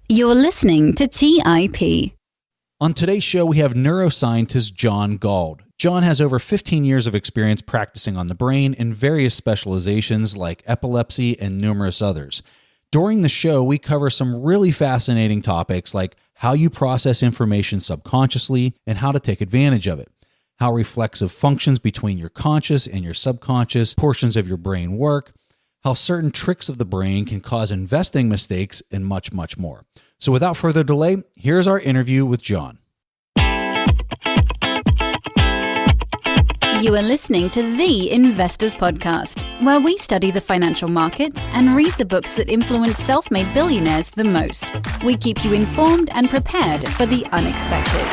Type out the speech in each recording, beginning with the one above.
You're listening to TIP. On today's show, we have neuroscientist John Galt. John has over 15 years of experience practicing on the brain in various specializations like epilepsy and numerous others. During the show, we cover some really fascinating topics like how you process information subconsciously and how to take advantage of it, how reflexive functions between your conscious and your subconscious portions of your brain work, how certain tricks of the brain can cause investing mistakes, and much, much more. So without further delay, here's our interview with John. You are listening to The Investors Podcast, where we study the financial markets and read the books that influence self-made billionaires the most. We keep you informed and prepared for the unexpected.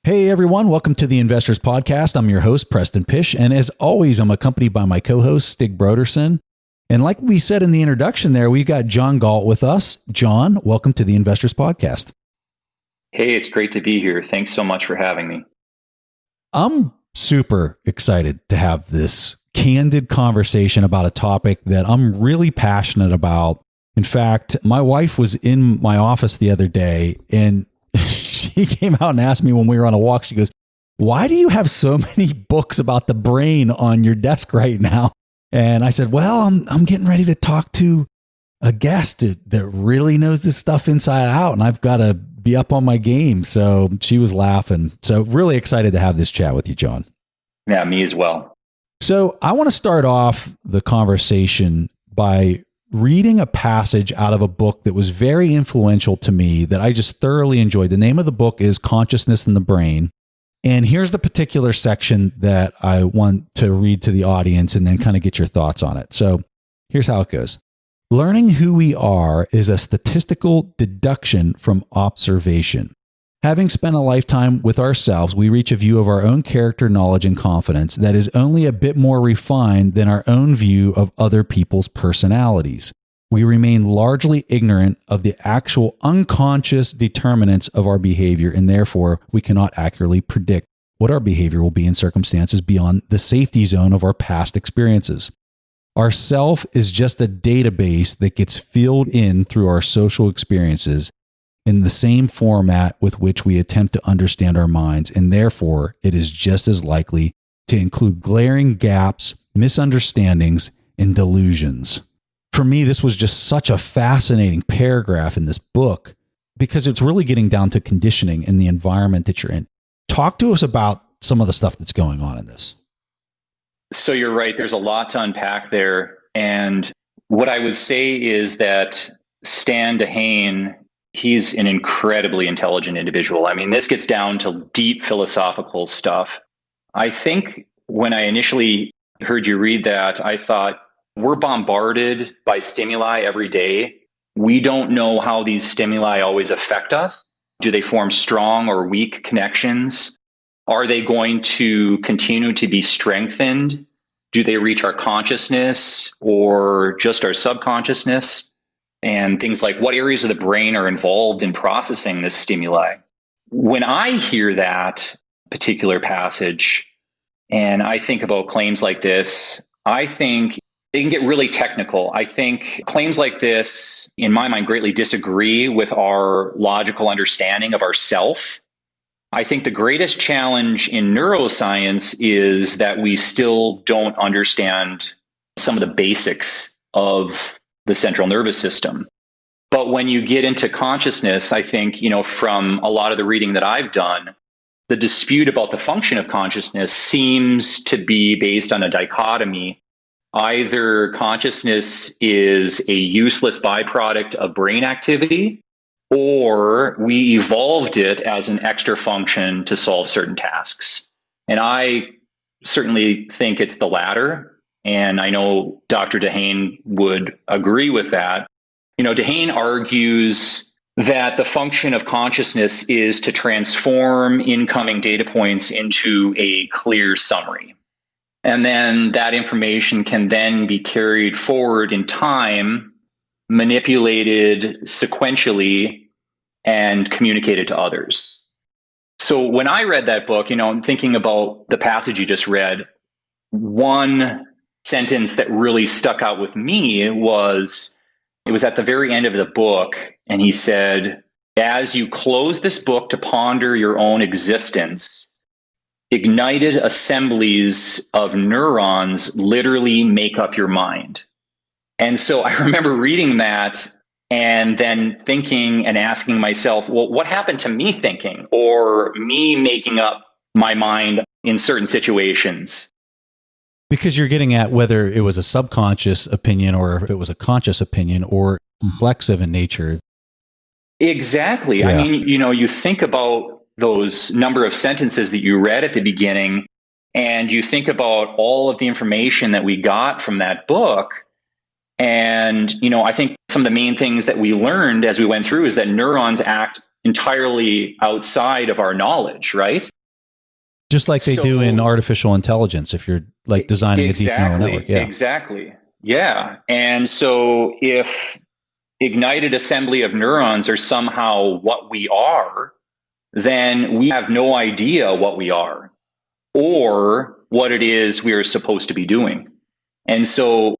Hey everyone, welcome to the Investors Podcast. I'm your host, Preston Pish, and as always, I'm accompanied by my co-host, Stig Broderson. And like we said in the introduction there, we've got John Galt with us. John, welcome to the Investors Podcast. Hey, it's great to be here. Thanks so much for having me. I'm super excited to have this candid conversation about a topic that I'm really passionate about. In fact, my wife was in my office the other day and she came out and asked me when we were on a walk, she goes, "Why do you have so many books about the brain on your desk right now?" And I said, well, I'm getting ready to talk to a guest that really knows this stuff inside out, and I've got to be up on my game. So she was laughing. So really excited to have this chat with you, John. Yeah, me as well. So I want to start off the conversation by reading a passage out of a book that was very influential to me that I just thoroughly enjoyed. The name of the book is Consciousness in the Brain. And here's the particular section that I want to read to the audience and then kind of get your thoughts on it. So here's how it goes. Learning who we are is a statistical deduction from observation. Having spent a lifetime with ourselves, we reach a view of our own character, knowledge, and confidence that is only a bit more refined than our own view of other people's personalities. We remain largely ignorant of the actual unconscious determinants of our behavior, and therefore we cannot accurately predict what our behavior will be in circumstances beyond the safety zone of our past experiences. Our self is just a database that gets filled in through our social experiences in the same format with which we attempt to understand our minds, and therefore it is just as likely to include glaring gaps, misunderstandings, and delusions. For me, this was just such a fascinating paragraph in this book because it's really getting down to conditioning and the environment that you're in. Talk to us about some of the stuff that's going on in this. So you're right. There's a lot to unpack there. And what I would say is that Stan Dehane, he's an incredibly intelligent individual. I mean, this gets down to deep philosophical stuff. I think when I initially heard you read that, I thought, we're bombarded by stimuli every day. We don't know how these stimuli always affect us. Do they form strong or weak connections? Are they going to continue to be strengthened? Do they reach our consciousness or just our subconsciousness? And things like what areas of the brain are involved in processing this stimuli? When I hear that particular passage and I think about claims like this, I think they can get really technical. I think claims like this, in my mind, greatly disagree with our logical understanding of ourself. I think the greatest challenge in neuroscience is that we still don't understand some of the basics of the central nervous system. But when you get into consciousness, I think, from a lot of the reading that I've done, the dispute about the function of consciousness seems to be based on a dichotomy. Either consciousness is a useless byproduct of brain activity, or we evolved it as an extra function to solve certain tasks. And I certainly think it's the latter. And I know Dr. Dehane would agree with that. Dehane argues that the function of consciousness is to transform incoming data points into a clear summary. And then that information can then be carried forward in time, manipulated sequentially, and communicated to others. So when I read that book, I'm thinking about the passage you just read. One sentence that really stuck out with me was, it was at the very end of the book, and he said, as you close this book to ponder your own existence, ignited assemblies of neurons literally make up your mind. And so I remember reading that and then thinking and asking myself, well, what happened to me thinking or me making up my mind in certain situations? Because you're getting at whether it was a subconscious opinion or if it was a conscious opinion or reflexive in nature. Exactly. Yeah. I mean, you think about those number of sentences that you read at the beginning, and you think about all of the information that we got from that book. And, I think some of the main things that we learned as we went through is that neurons act entirely outside of our knowledge, right? Just like they do in artificial intelligence, if you're like designing a deep neural network. Yeah. Exactly. Yeah. And so if ignited assembly of neurons are somehow what we are, then we have no idea what we are or what it is we are supposed to be doing. And so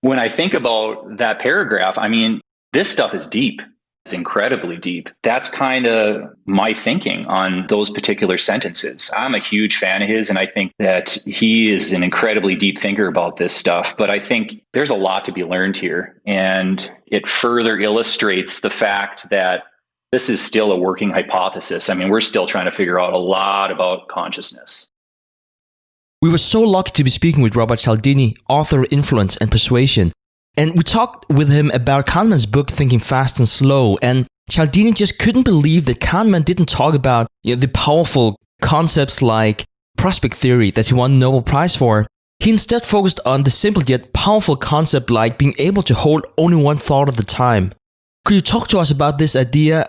when I think about that paragraph, I mean, this stuff is deep. It's incredibly deep. That's kind of my thinking on those particular sentences. I'm a huge fan of his, and I think that he is an incredibly deep thinker about this stuff. But I think there's a lot to be learned here. And it further illustrates the fact that this is still a working hypothesis. I mean, we're still trying to figure out a lot about consciousness. We were so lucky to be speaking with Robert Cialdini, author of Influence and Persuasion. And we talked with him about Kahneman's book, Thinking Fast and Slow. And Cialdini just couldn't believe that Kahneman didn't talk about the powerful concepts like prospect theory that he won a Nobel Prize for. He instead focused on the simple yet powerful concept like being able to hold only one thought at a time. Could you talk to us about this idea?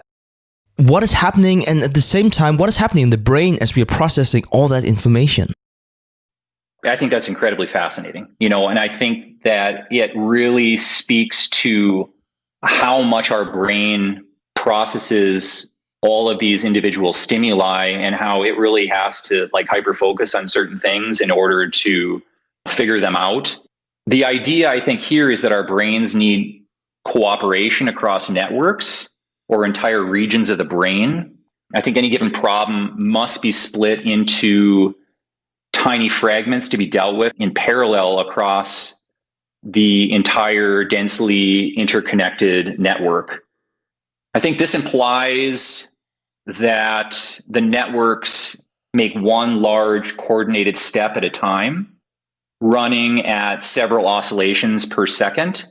What is happening, and at the same time, what is happening in the brain as we are processing all that information? I think that's incredibly fascinating, and I think that it really speaks to how much our brain processes all of these individual stimuli and how it really has to hyper focus on certain things in order to figure them out. The idea, I think, here is that our brains need cooperation across networks or entire regions of the brain. I think any given problem must be split into tiny fragments to be dealt with in parallel across the entire densely interconnected network. I think this implies that the networks make one large coordinated step at a time, running at several oscillations per second.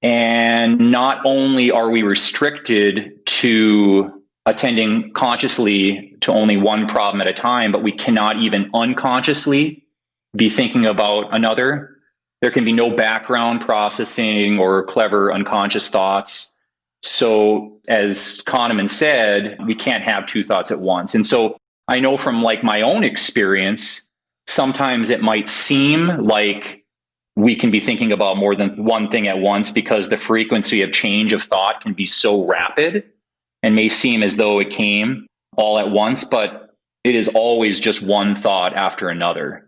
And not only are we restricted to attending consciously to only one problem at a time, but we cannot even unconsciously be thinking about another. There can be no background processing or clever unconscious thoughts. So as Kahneman said, we can't have two thoughts at once. And so I know from my own experience, sometimes it might seem like we can be thinking about more than one thing at once because the frequency of change of thought can be so rapid and may seem as though it came all at once, but it is always just one thought after another.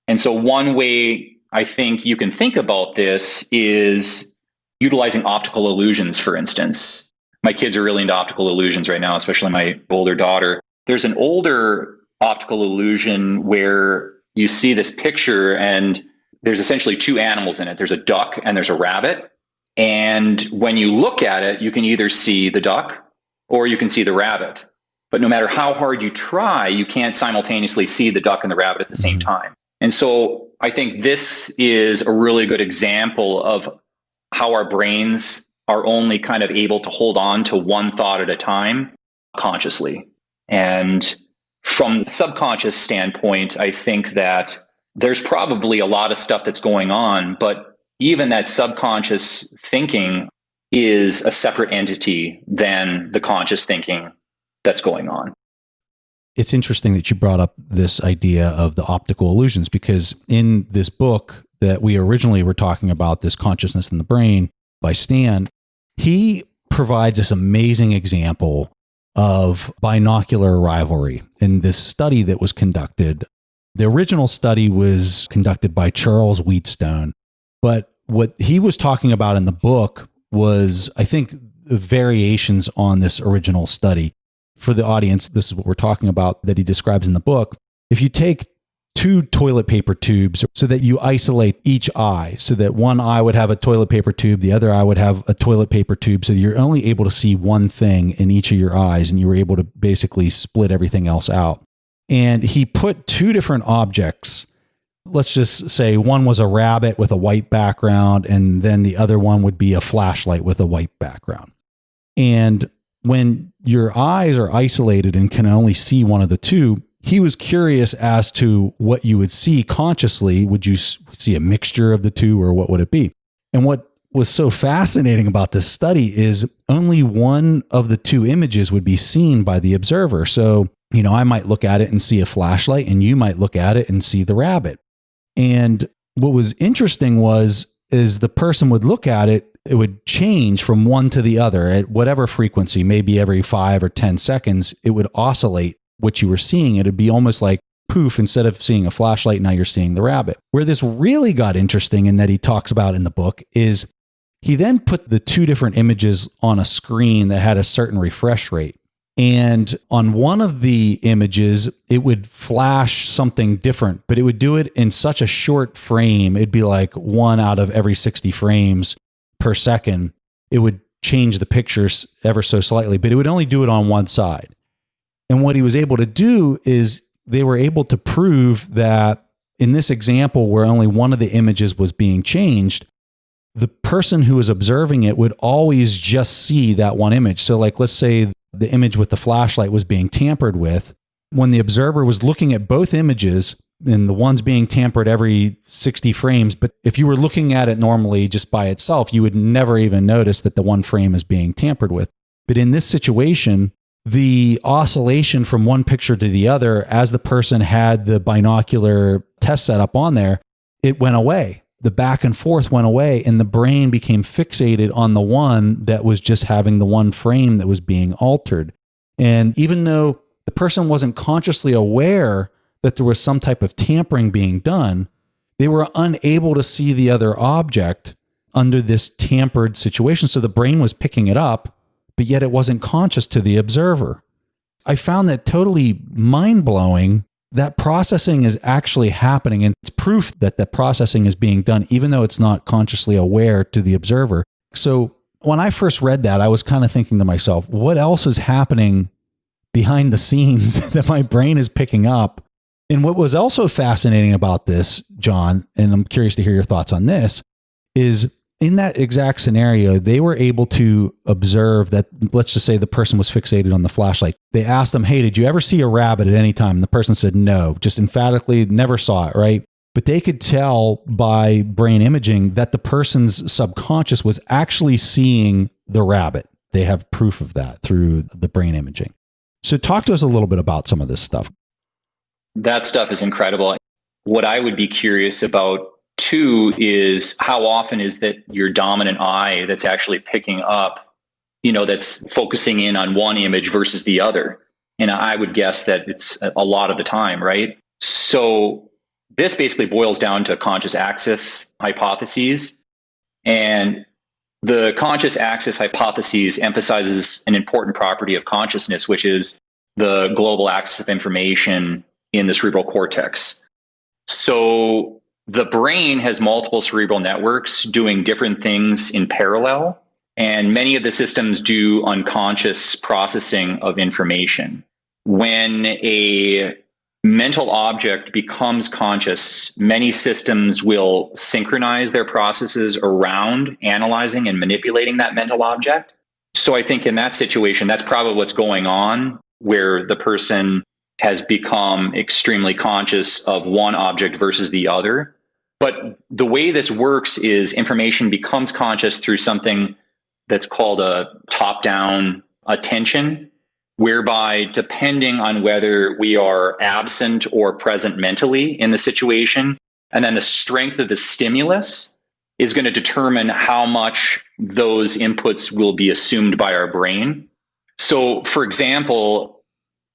And so one way I think you can think about this is utilizing optical illusions, for instance. My kids are really into optical illusions right now, especially my older daughter. There's an older optical illusion where you see this picture and there's essentially two animals in it. There's a duck and there's a rabbit. And when you look at it, you can either see the duck or you can see the rabbit. But no matter how hard you try, you can't simultaneously see the duck and the rabbit at the same time. And so I think this is a really good example of how our brains are only kind of able to hold on to one thought at a time consciously. And from the subconscious standpoint, I think that there's probably a lot of stuff that's going on, but even that subconscious thinking is a separate entity than the conscious thinking that's going on. It's interesting that you brought up this idea of the optical illusions, because in this book that we originally were talking about, this Consciousness in the Brain by Stan, he provides this amazing example of binocular rivalry in this study that was conducted. The original study was conducted by Charles Wheatstone, but what he was talking about in the book was, I think, variations on this original study. For the audience, this is what we're talking about that he describes in the book. If you take 2 toilet paper tubes so that you isolate each eye, so that one eye would have a toilet paper tube, the other eye would have a toilet paper tube, so that you're only able to see one thing in each of your eyes, and you were able to basically split everything else out. And he put 2 different objects. Let's just say one was a rabbit with a white background, and then the other one would be a flashlight with a white background. And when your eyes are isolated and can only see one of the two, he was curious as to what you would see consciously. Would you see a mixture of the two, or what would it be? And what was so fascinating about this study is only one of the 2 images would be seen by the observer. So, I might look at it and see a flashlight, and you might look at it and see the rabbit. And what was interesting is the person would look at it, it would change from one to the other at whatever frequency, maybe every 5 or 10 seconds, it would oscillate what you were seeing. It'd be almost like poof, instead of seeing a flashlight, now you're seeing the rabbit. Where this really got interesting, and that he talks about in the book, is he then put the 2 different images on a screen that had a certain refresh rate. And on one of the images, it would flash something different, but it would do it in such a short frame. It'd be like 1 out of every 60 frames per second. It would change the pictures ever so slightly, but it would only do it on one side. And what he was able to do is they were able to prove that in this example where only one of the images was being changed, the person who was observing it would always just see that one image. So like, let's say the image with the flashlight was being tampered with. When the observer was looking at both images, and the one's being tampered every 60 frames, but if you were looking at it normally just by itself, you would never even notice that the one frame is being tampered with. But in this situation, the oscillation from one picture to the other, as the person had the binocular test setup on there, it went away. The back and forth went away, and the brain became fixated on the one that was just having the one frame that was being altered. And even though the person wasn't consciously aware that there was some type of tampering being done, they were unable to see the other object under this tampered situation. So the brain was picking it up, but yet it wasn't conscious to the observer. I found that totally mind-blowing. That processing is actually happening, and it's proof that the processing is being done, even though it's not consciously aware to the observer. So when I first read that, I was kind of thinking to myself, what else is happening behind the scenes that my brain is picking up? And what was also fascinating about this, John, and I'm curious to hear your thoughts on this, is in that exact scenario, they were able to observe that, let's just say the person was fixated on the flashlight. They asked them, hey, did you ever see a rabbit at any time? And the person said no, just emphatically never saw it, right? But they could tell by brain imaging that the person's subconscious was actually seeing the rabbit. They have proof of that through the brain imaging. So talk to us a little bit about some of this stuff. That stuff is incredible. What I would be curious about too is how often is that your dominant eye that's actually picking up, that's focusing in on one image versus the other. And I would guess that it's a lot of the time, right? So this basically boils down to conscious axis hypotheses. And the conscious axis hypotheses emphasizes an important property of consciousness, which is the global axis of information in the cerebral cortex. So the brain has multiple cerebral networks doing different things in parallel, and many of the systems do unconscious processing of information. When a mental object becomes conscious, many systems will synchronize their processes around analyzing and manipulating that mental object. So I think in that situation, that's probably what's going on, where the person has become extremely conscious of one object versus the other. But the way this works is information becomes conscious through something that's called a top-down attention, whereby depending on whether we are absent or present mentally in the situation, and then the strength of the stimulus is going to determine how much those inputs will be assumed by our brain. So, for example,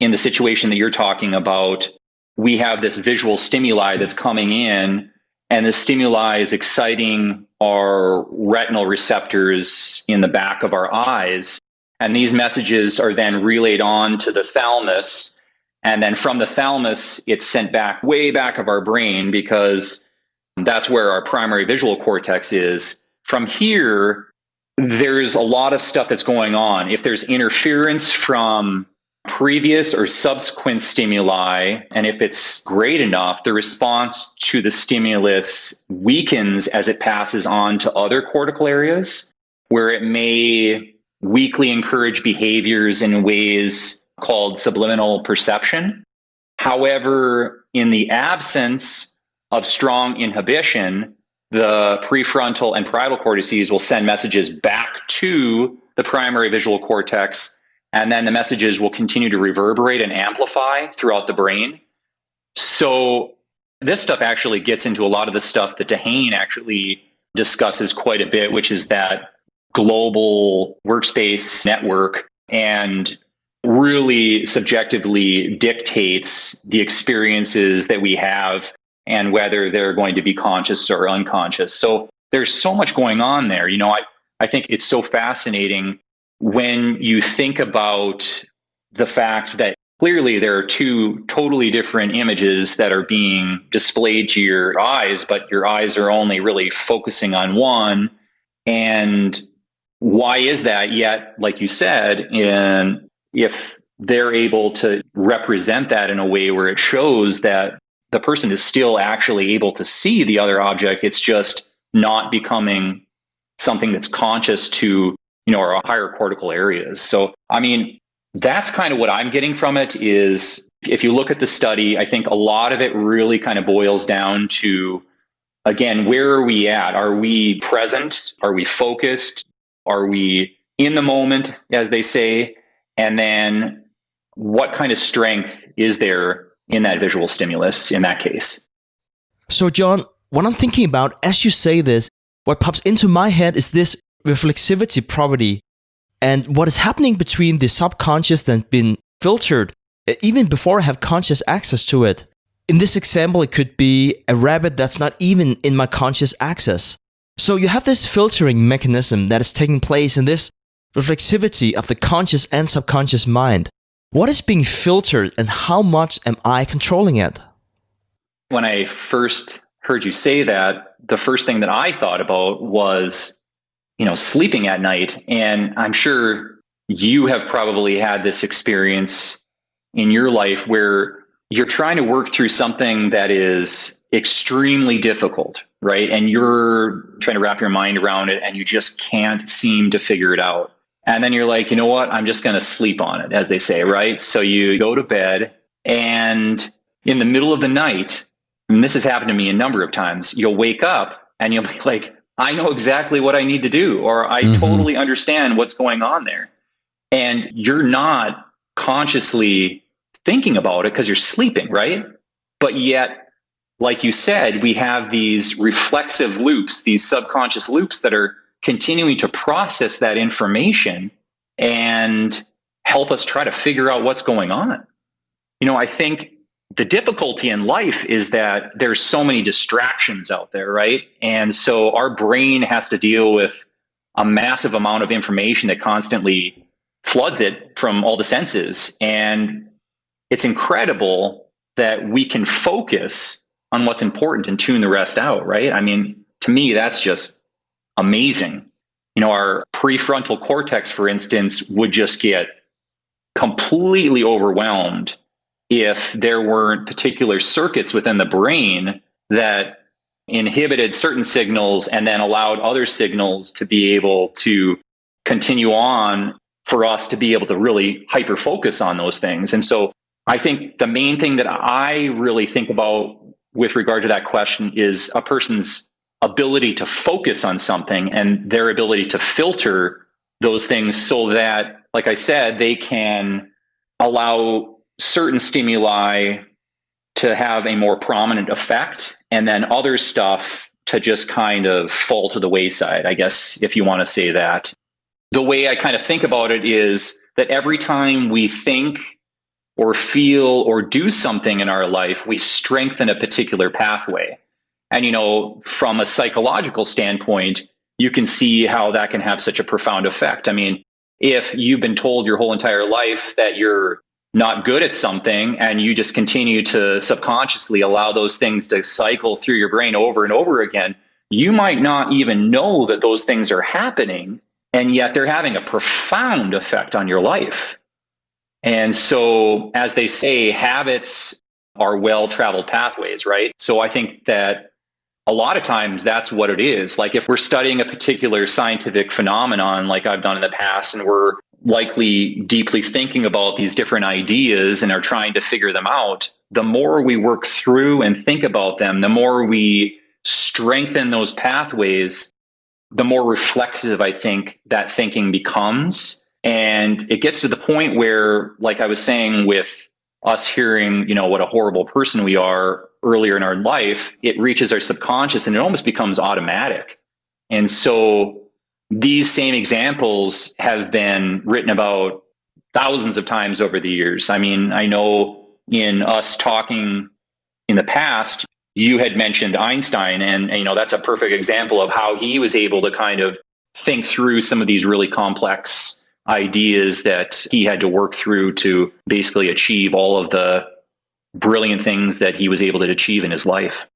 in the situation that you're talking about, we have this visual stimuli that's coming in, and the stimuli is exciting our retinal receptors in the back of our eyes. And these messages are then relayed on to the thalamus. And then from the thalamus, it's sent back way back of our brain, because that's where our primary visual cortex is. From here, there's a lot of stuff that's going on. If there's interference from previous or subsequent stimuli, and if it's great enough, the response to the stimulus weakens as it passes on to other cortical areas, where it may weakly encourage behaviors in ways called subliminal perception. However, in the absence of strong inhibition, the prefrontal and parietal cortices will send messages back to the primary visual cortex, and then the messages will continue to reverberate and amplify throughout the brain. So this stuff actually gets into a lot of the stuff that Dehane actually discusses quite a bit, which is that global workspace network, and really subjectively dictates the experiences that we have and whether they're going to be conscious or unconscious. So there's so much going on there. I think it's so fascinating when you think about the fact that clearly there are two totally different images that are being displayed to your eyes, but your eyes are only really focusing on one. And why is that? Yet, like you said, if they're able to represent that in a way where it shows that the person is still actually able to see the other object, it's just not becoming something that's conscious to, our higher cortical areas. So, that's kind of what I'm getting from it is, if you look at the study, I think a lot of it really kind of boils down to, again, where are we at? Are we present? Are we focused? Are we in the moment, as they say? And then what kind of strength is there in that visual stimulus in that case? So, John, what I'm thinking about as you say this, what pops into my head is this reflexivity property, and what is happening between the subconscious that's been filtered even before I have conscious access to it. In this example, it could be a rabbit that's not even in my conscious access. So you have this filtering mechanism that is taking place in this reflexivity of the conscious and subconscious mind. What is being filtered, and how much am I controlling it? When I first heard you say that, the first thing that I thought about was, sleeping at night. And I'm sure you have probably had this experience in your life where you're trying to work through something that is extremely difficult, right? And you're trying to wrap your mind around it, and you just can't seem to figure it out. And then you're like, you know what? I'm just going to sleep on it, as they say, right? So you go to bed, and in the middle of the night, and this has happened to me a number of times, you'll wake up and you'll be like, I know exactly what I need to do, or I totally understand what's going on there. And you're not consciously thinking about it because you're sleeping, right? But yet, like you said, we have these reflexive loops, these subconscious loops that are continuing to process that information and help us try to figure out what's going on. I think the difficulty in life is that there's so many distractions out there, right? And so our brain has to deal with a massive amount of information that constantly floods it from all the senses. And it's incredible that we can focus on what's important and tune the rest out, right? To me, that's just amazing. Our prefrontal cortex, for instance, would just get completely overwhelmed if there weren't particular circuits within the brain that inhibited certain signals and then allowed other signals to be able to continue on for us to be able to really hyper focus on those things. And so I think the main thing that I really think about with regard to that question is a person's ability to focus on something and their ability to filter those things so that, like I said, they can allow certain stimuli to have a more prominent effect, and then other stuff to just kind of fall to the wayside, I guess, if you want to say that. The way I kind of think about it is that every time we think or feel or do something in our life, we strengthen a particular pathway. And, from a psychological standpoint, you can see how that can have such a profound effect. I mean, if you've been told your whole entire life that you're not good at something and you just continue to subconsciously allow those things to cycle through your brain over and over again, you might not even know that those things are happening, and yet they're having a profound effect on your life. And so, as they say, habits are well-traveled pathways, right? So I think that a lot of times that's what it is. Like if we're studying a particular scientific phenomenon, like I've done in the past, and we're likely deeply thinking about these different ideas and are trying to figure them out, the more we work through and think about them, the more we strengthen those pathways, the more reflexive I think that thinking becomes. And it gets to the point where, like I was saying, with us hearing, what a horrible person we are earlier in our life, it reaches our subconscious and it almost becomes automatic. And so these same examples have been written about thousands of times over the years. I mean, I know in us talking in the past, you had mentioned Einstein, and that's a perfect example of how he was able to kind of think through some of these really complex ideas that he had to work through to basically achieve all of the brilliant things that he was able to achieve in his life.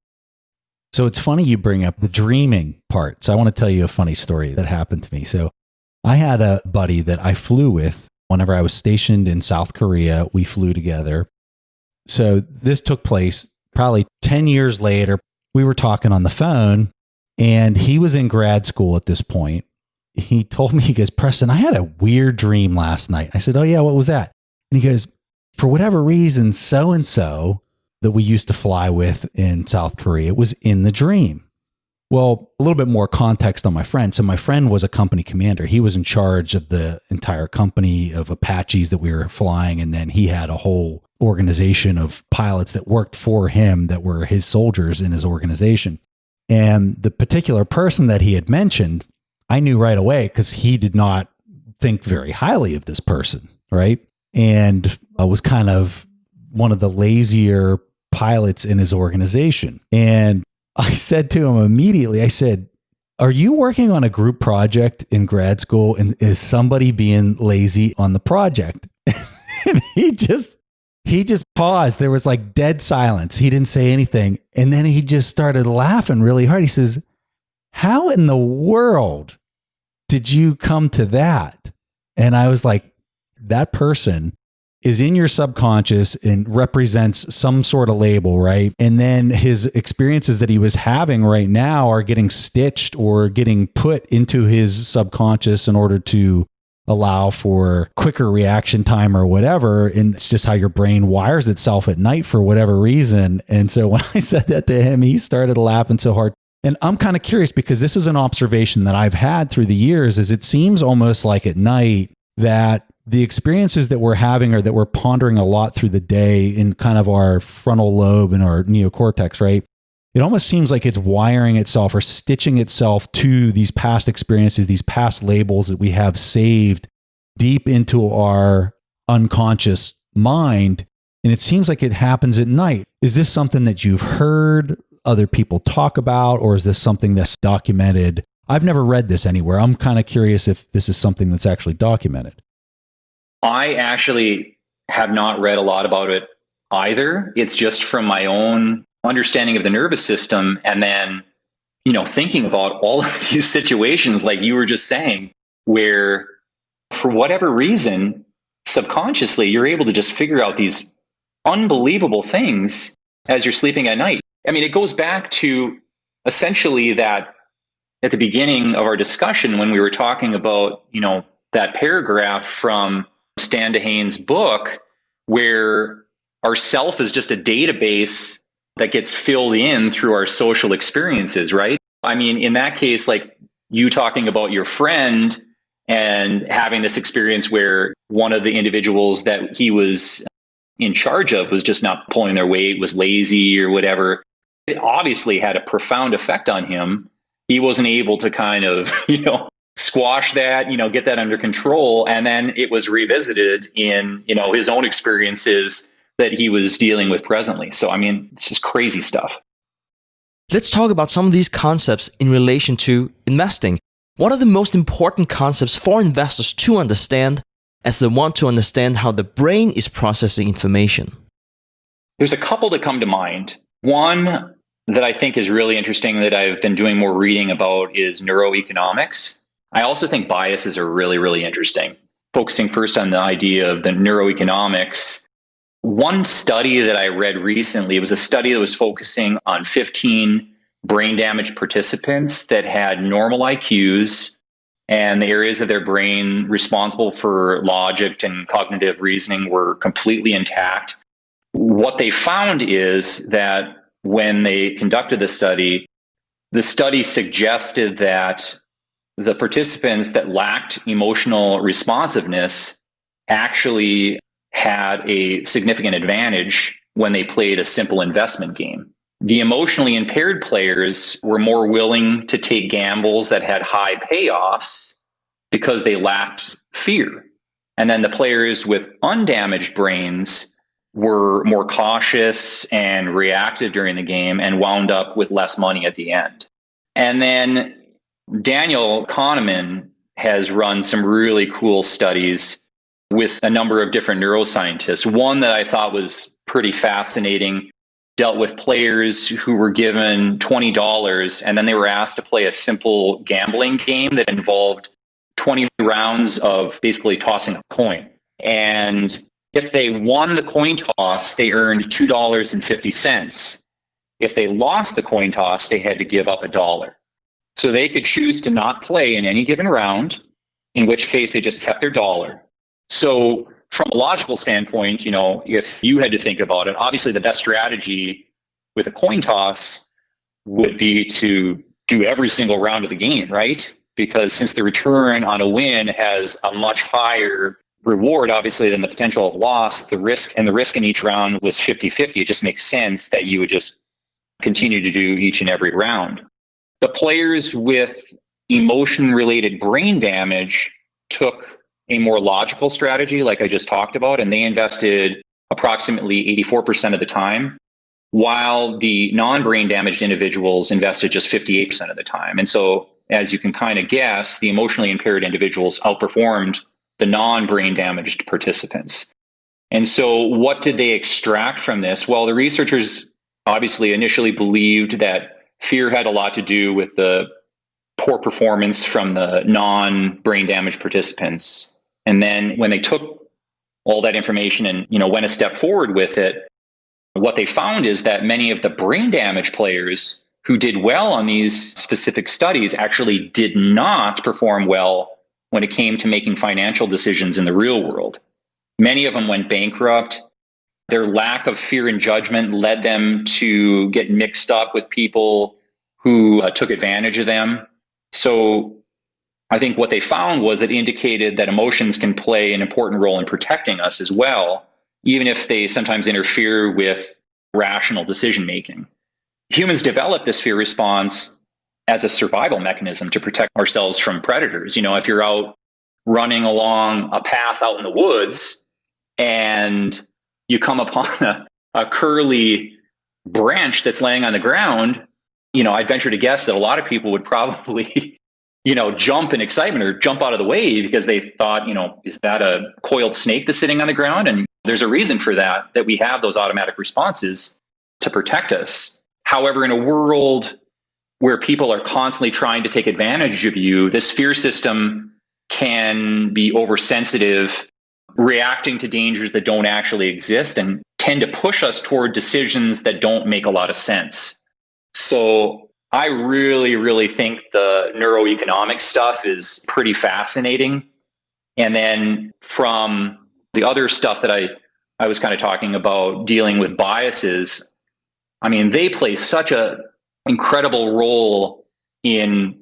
So it's funny you bring up the dreaming part. So I want to tell you a funny story that happened to me. So I had a buddy that I flew with whenever I was stationed in South Korea. We flew together. So this took place probably 10 years later. We were talking on the phone, and he was in grad school at this point. He told me, he goes, "Preston, I had a weird dream last night." I said, "Oh yeah, what was that?" And he goes, "For whatever reason, so-and-so that we used to fly with in South Korea was in the dream." Well, a little bit more context on my friend. So my friend was a company commander. He was in charge of the entire company of Apaches that we were flying. And then he had a whole organization of pilots that worked for him that were his soldiers in his organization. And the particular person that he had mentioned, I knew right away because he did not think very highly of this person, right? And I was kind of one of the lazier pilots in his organization. And I said to him immediately, I said, "Are you working on a group project in grad school? And is somebody being lazy on the project?" And he just paused. There was like dead silence. He didn't say anything. And then he just started laughing really hard. He says, "How in the world did you come to that?" And I was like, that person is in your subconscious and represents some sort of label, right? And then his experiences that he was having right now are getting stitched or getting put into his subconscious in order to allow for quicker reaction time or whatever. And it's just how your brain wires itself at night for whatever reason. And so when I said that to him, he started laughing so hard. And I'm kind of curious because this is an observation that I've had through the years, is it seems almost like at night that the experiences that we're having or that we're pondering a lot through the day in kind of our frontal lobe and our neocortex, right? It almost seems like it's wiring itself or stitching itself to these past experiences, these past labels that we have saved deep into our unconscious mind. And it seems like it happens at night. Is this something that you've heard other people talk about, or is this something that's documented? I've never read this anywhere. I'm kind of curious if this is something that's actually documented. I actually have not read a lot about it either. It's just from my own understanding of the nervous system. And then, thinking about all of these situations, like you were just saying, where for whatever reason, subconsciously, you're able to just figure out these unbelievable things as you're sleeping at night. I mean, it goes back to essentially that at the beginning of our discussion, when we were talking about, that paragraph from Stan Dehaene's book, where our self is just a database that gets filled in through our social experiences, right? I mean, in that case, like you talking about your friend and having this experience where one of the individuals that he was in charge of was just not pulling their weight, was lazy or whatever, it obviously had a profound effect on him. He wasn't able to kind of, squash that, get that under control. And then it was revisited in, his own experiences that he was dealing with presently. So, it's just crazy stuff. Let's talk about some of these concepts in relation to investing. What are the most important concepts for investors to understand as they want to understand how the brain is processing information? There's a couple that come to mind. One that I think is really interesting that I've been doing more reading about is neuroeconomics. I also think biases are really, really interesting. Focusing first on the idea of the neuroeconomics, one study that I read recently, it was a study that was focusing on 15 brain damage participants that had normal IQs, and the areas of their brain responsible for logic and cognitive reasoning were completely intact. What they found is that when they conducted the study suggested that the participants that lacked emotional responsiveness actually had a significant advantage when they played a simple investment game. The emotionally impaired players were more willing to take gambles that had high payoffs because they lacked fear. And then the players with undamaged brains were more cautious and reactive during the game and wound up with less money at the end. And then Daniel Kahneman has run some really cool studies with a number of different neuroscientists. One that I thought was pretty fascinating dealt with players who were given $20 and then they were asked to play a simple gambling game that involved 20 rounds of basically tossing a coin. And if they won the coin toss, they earned $2.50. If they lost the coin toss, they had to give up $1. So they could choose to not play in any given round, in which case they just kept their dollar. So from a logical standpoint, if you had to think about it, obviously the best strategy with a coin toss would be to do every single round of the game, right? Because since the return on a win has a much higher reward, obviously, than the potential of loss, the risk in each round was 50-50. It just makes sense that you would just continue to do each and every round. The players with emotion-related brain damage took a more logical strategy, like I just talked about, and they invested approximately 84% of the time, while the non-brain damaged individuals invested just 58% of the time. And so, as you can kind of guess, the emotionally impaired individuals outperformed the non-brain damaged participants. And so what did they extract from this? Well, the researchers obviously initially believed that fear had a lot to do with the poor performance from the non-brain damaged participants. And then when they took all that information and went a step forward with it, what they found is that many of the brain damaged players who did well on these specific studies actually did not perform well when it came to making financial decisions in the real world. Many of them went bankrupt. Their lack of fear and judgment led them to get mixed up with people who took advantage of them. So I think what they found was it indicated that emotions can play an important role in protecting us as well, even if they sometimes interfere with rational decision making. Humans develop this fear response as a survival mechanism to protect ourselves from predators. If you're out running along a path out in the woods and you come upon a curly branch that's laying on the ground, I'd venture to guess that a lot of people would probably, jump in excitement or jump out of the way because they thought, is that a coiled snake that's sitting on the ground? And there's a reason for that we have those automatic responses to protect us. However, in a world where people are constantly trying to take advantage of you, this fear system can be oversensitive, reacting to dangers that don't actually exist and tend to push us toward decisions that don't make a lot of sense. So I really, really think the neuroeconomic stuff is pretty fascinating. And then from the other stuff that I was kind of talking about, dealing with biases, they play such a incredible role in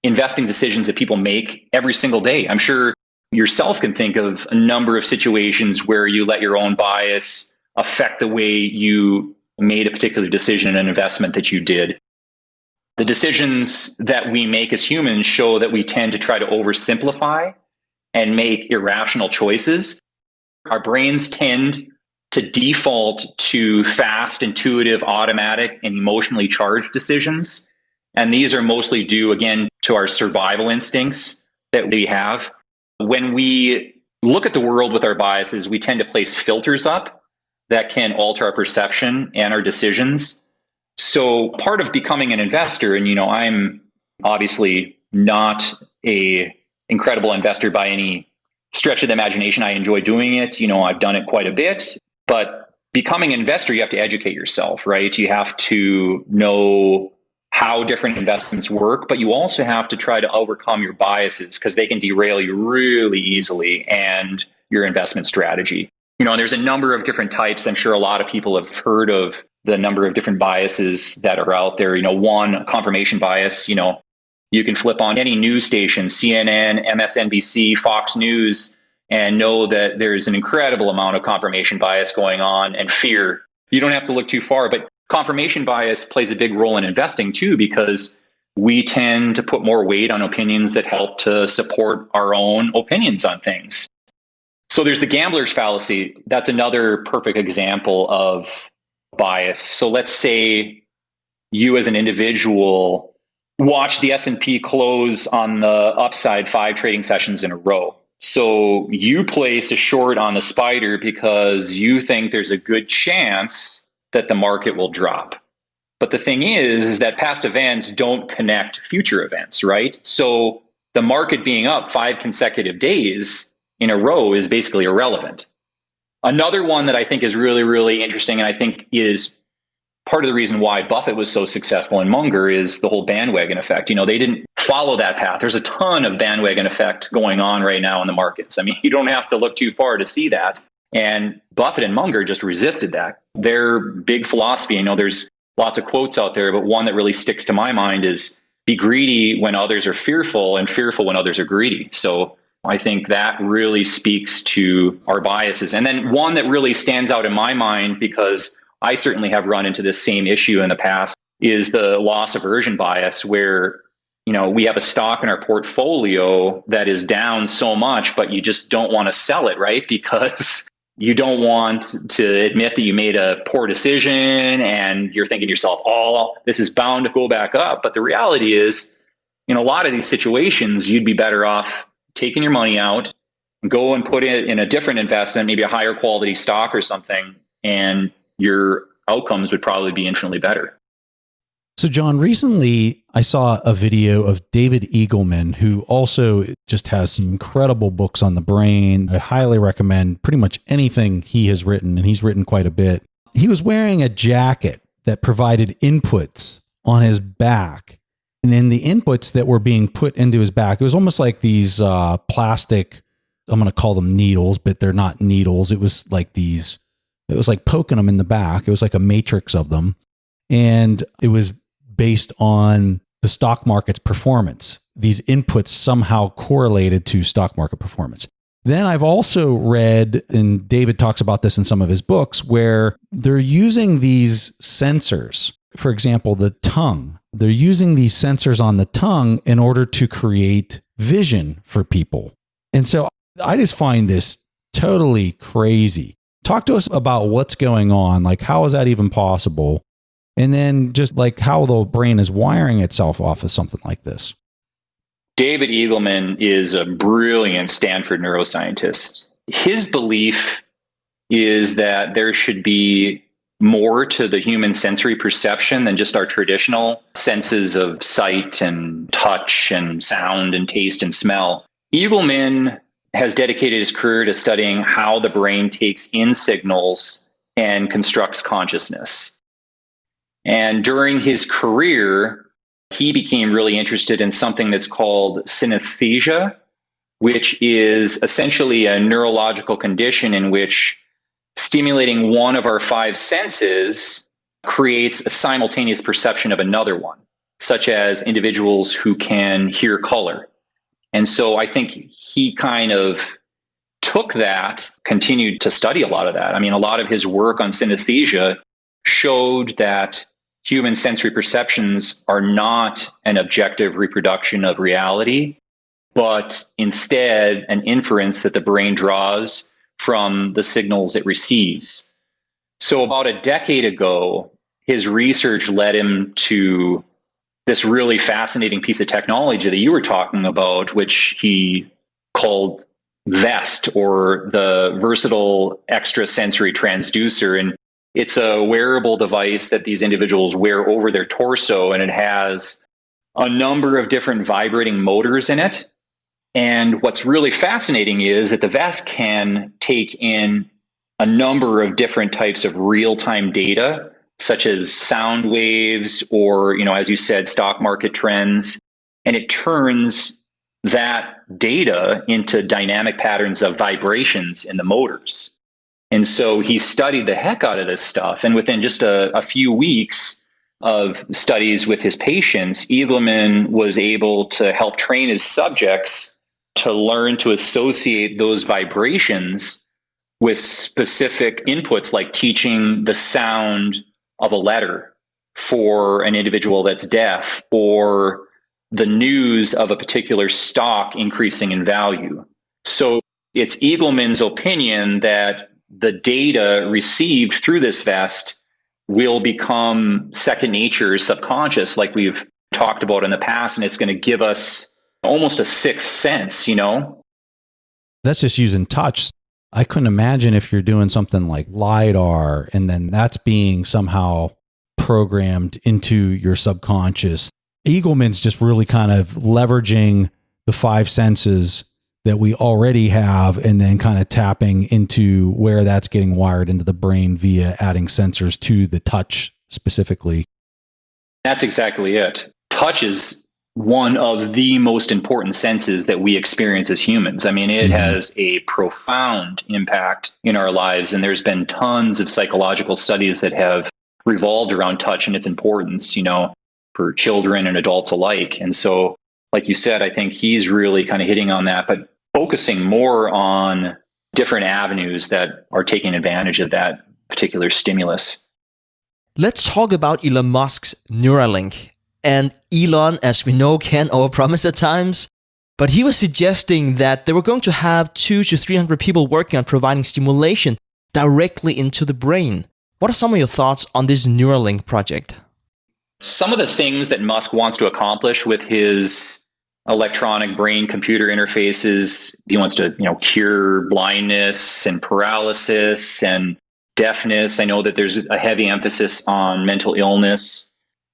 investing decisions that people make every single day. I'm sure yourself can think of a number of situations where you let your own bias affect the way you made a particular decision, an investment that you did. The decisions that we make as humans show that we tend to try to oversimplify and make irrational choices. Our brains tend to default to fast, intuitive, automatic, and emotionally charged decisions. And these are mostly due, again, to our survival instincts that we have. When we look at the world with our biases, we tend to place filters up that can alter our perception and our decisions. So part of becoming an investor, and I'm obviously not a incredible investor by any stretch of the imagination. I enjoy doing it. I've done it quite a bit. But becoming an investor, you have to educate yourself, right? You have to know how different investments work, but you also have to try to overcome your biases because they can derail you really easily and your investment strategy. And there's a number of different types. I'm sure a lot of people have heard of the number of different biases that are out there. One, confirmation bias. You can flip on any news station, CNN, MSNBC, Fox News, and know that there's an incredible amount of confirmation bias going on and fear. You don't have to look too far, but confirmation bias plays a big role in investing too, because we tend to put more weight on opinions that help to support our own opinions on things. So there's the gambler's fallacy. That's another perfect example of bias. So let's say you as an individual watch the S&P close on the upside 5 trading sessions in a row. So you place a short on the spider because you think there's a good chance that the market will drop. But the thing is that past events don't connect future events, right? So the market being up 5 consecutive days in a row is basically irrelevant. Another one that I think is really, really interesting, and I think is part of the reason why Buffett was so successful in Munger, is the whole bandwagon effect. They didn't follow that path. There's a ton of bandwagon effect going on right now in the markets. I mean, you don't have to look too far to see that. And Buffett and Munger just resisted that. Their big philosophy, there's lots of quotes out there, but one that really sticks to my mind is be greedy when others are fearful and fearful when others are greedy. So I think that really speaks to our biases. And then one that really stands out in my mind, because I certainly have run into this same issue in the past, is the loss aversion bias, where we have a stock in our portfolio that is down so much, but you just don't want to sell it, right? Because you don't want to admit that you made a poor decision and you're thinking to yourself, oh, this is bound to go back up. But the reality is, in a lot of these situations, you'd be better off taking your money out, go and put it in a different investment, maybe a higher quality stock or something, and your outcomes would probably be infinitely better. So, John, recently I saw a video of David Eagleman, who also just has some incredible books on the brain. I highly recommend pretty much anything he has written, and he's written quite a bit. He was wearing a jacket that provided inputs on his back. And then the inputs that were being put into his back, it was almost like these plastic, I'm going to call them needles, but they're not needles. It was like poking them in the back. It was like a matrix of them. And it was based on the stock market's performance. These inputs somehow correlated to stock market performance. Then I've also read, and David talks about this in some of his books, where they're using these sensors. For example, the tongue. They're using these sensors on the tongue in order to create vision for people. And so I just find this totally crazy. Talk to us about what's going on. Like, how is that even possible? And then just like how the brain is wiring itself off of something like this. David Eagleman is a brilliant Stanford neuroscientist. His belief is that there should be more to the human sensory perception than just our traditional senses of sight and touch and sound and taste and smell. Eagleman has dedicated his career to studying how the brain takes in signals and constructs consciousness. And during his career, he became really interested in something that's called synesthesia, which is essentially a neurological condition in which stimulating one of our 5 senses creates a simultaneous perception of another one, such as individuals who can hear color. And so I think he kind of took that, continued to study a lot of that. I mean, a lot of his work on synesthesia showed that human sensory perceptions are not an objective reproduction of reality, but instead an inference that the brain draws from the signals it receives. So about a decade ago, his research led him to this really fascinating piece of technology that you were talking about, which he called VEST, or the Versatile Extrasensory Transducer. And it's a wearable device that these individuals wear over their torso, and it has a number of different vibrating motors in it. And what's really fascinating is that the vest can take in a number of different types of real-time data, such as sound waves or, as you said, stock market trends, and it turns that data into dynamic patterns of vibrations in the motors. And so he studied the heck out of this stuff. And within just a few weeks of studies with his patients, Eagleman was able to help train his subjects to learn to associate those vibrations with specific inputs, like teaching the sound of a letter for an individual that's deaf, or the news of a particular stock increasing in value. So it's Eagleman's opinion that the data received through this vest will become second nature, subconscious, like we've talked about in the past, and it's going to give us almost a sixth sense, That's just using touch. I couldn't imagine if you're doing something like LiDAR and then that's being somehow programmed into your subconscious. Eagleman's just really kind of leveraging the five senses that we already have and then kind of tapping into where that's getting wired into the brain via adding sensors to the touch specifically. That's exactly it. Touch is one of the most important senses that we experience as humans. I mean, it has a profound impact in our lives, and there's been tons of psychological studies that have revolved around touch and its importance, for children and adults alike. And so, like you said, I think he's really kind of hitting on that, but focusing more on different avenues that are taking advantage of that particular stimulus. Let's talk about Elon Musk's Neuralink. And Elon, as we know, can overpromise at times, but he was suggesting that they were going to have 200 to 300 people working on providing stimulation directly into the brain. What are some of your thoughts on this Neuralink project? Some of the things that Musk wants to accomplish with his electronic brain-computer interfaces, he wants to, cure blindness and paralysis and deafness. I know that there's a heavy emphasis on mental illness.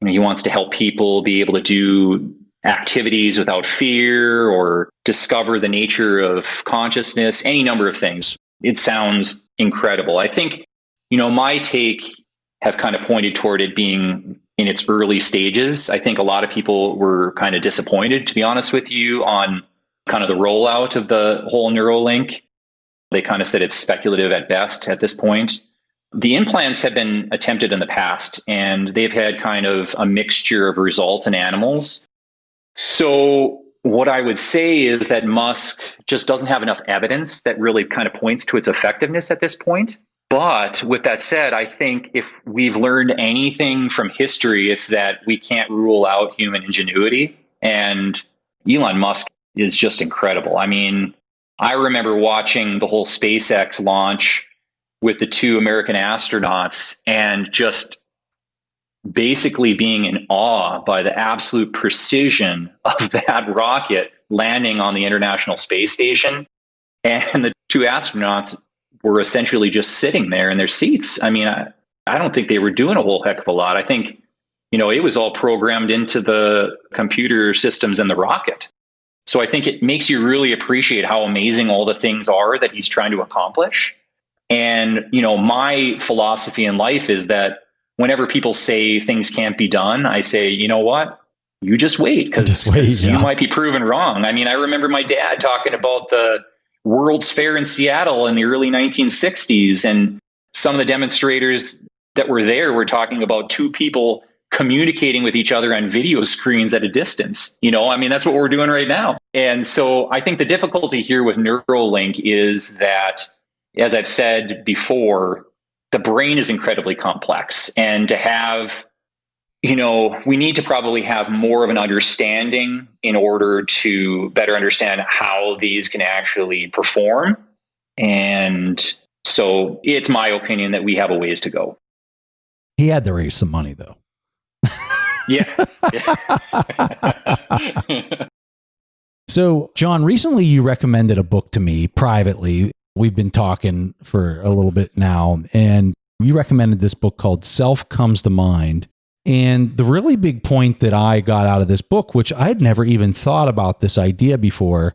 He wants to help people be able to do activities without fear or discover the nature of consciousness, any number of things. It sounds incredible. I think, my take have kind of pointed toward it being in its early stages. I think a lot of people were kind of disappointed, to be honest with you, on kind of the rollout of the whole Neuralink. They kind of said it's speculative at best at this point. The implants have been attempted in the past, and they've had kind of a mixture of results in animals. So what I would say is that Musk just doesn't have enough evidence that really kind of points to its effectiveness at this point. But with that said, I think if we've learned anything from history, it's that we can't rule out human ingenuity. And Elon Musk is just incredible. I mean, I remember watching the whole SpaceX launch with the two American astronauts and just basically being in awe by the absolute precision of that rocket landing on the International Space Station. And the two astronauts were essentially just sitting there in their seats. I mean, I don't think they were doing a whole heck of a lot. I think, it was all programmed into the computer systems in the rocket. So I think it makes you really appreciate how amazing all the things are that he's trying to accomplish. And, my philosophy in life is that whenever people say things can't be done, I say, you know what? You just wait, because you might be proven wrong. I mean, I remember my dad talking about the World's Fair in Seattle in the early 1960s. And some of the demonstrators that were there were talking about two people communicating with each other on video screens at a distance. That's what we're doing right now. And so I think the difficulty here with Neuralink is that, as I've said before, the brain is incredibly complex. And to have we need to probably have more of an understanding in order to better understand how these can actually perform. And so it's my opinion that we have a ways to go. He had to raise some money, though. Yeah. So, John, recently you recommended a book to me privately. We've been talking for a little bit now, and you recommended this book called Self Comes to Mind. And the really big point that I got out of this book, which I had never even thought about this idea before,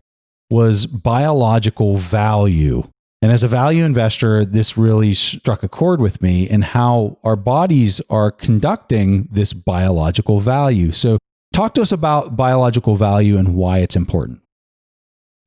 was biological value. And as a value investor, this really struck a chord with me and how our bodies are conducting this biological value. So talk to us about biological value and why it's important.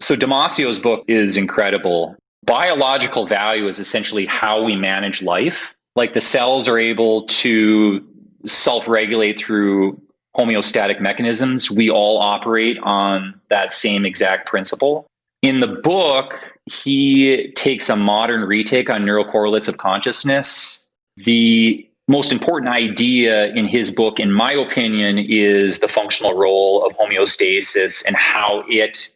So Damasio's book is incredible. Biological value is essentially how we manage life. Like the cells are able to self-regulate through homeostatic mechanisms. We all operate on that same exact principle. In the book, he takes a modern retake on neurocorrelates of consciousness. The most important idea in his book, in my opinion, is the functional role of homeostasis and how it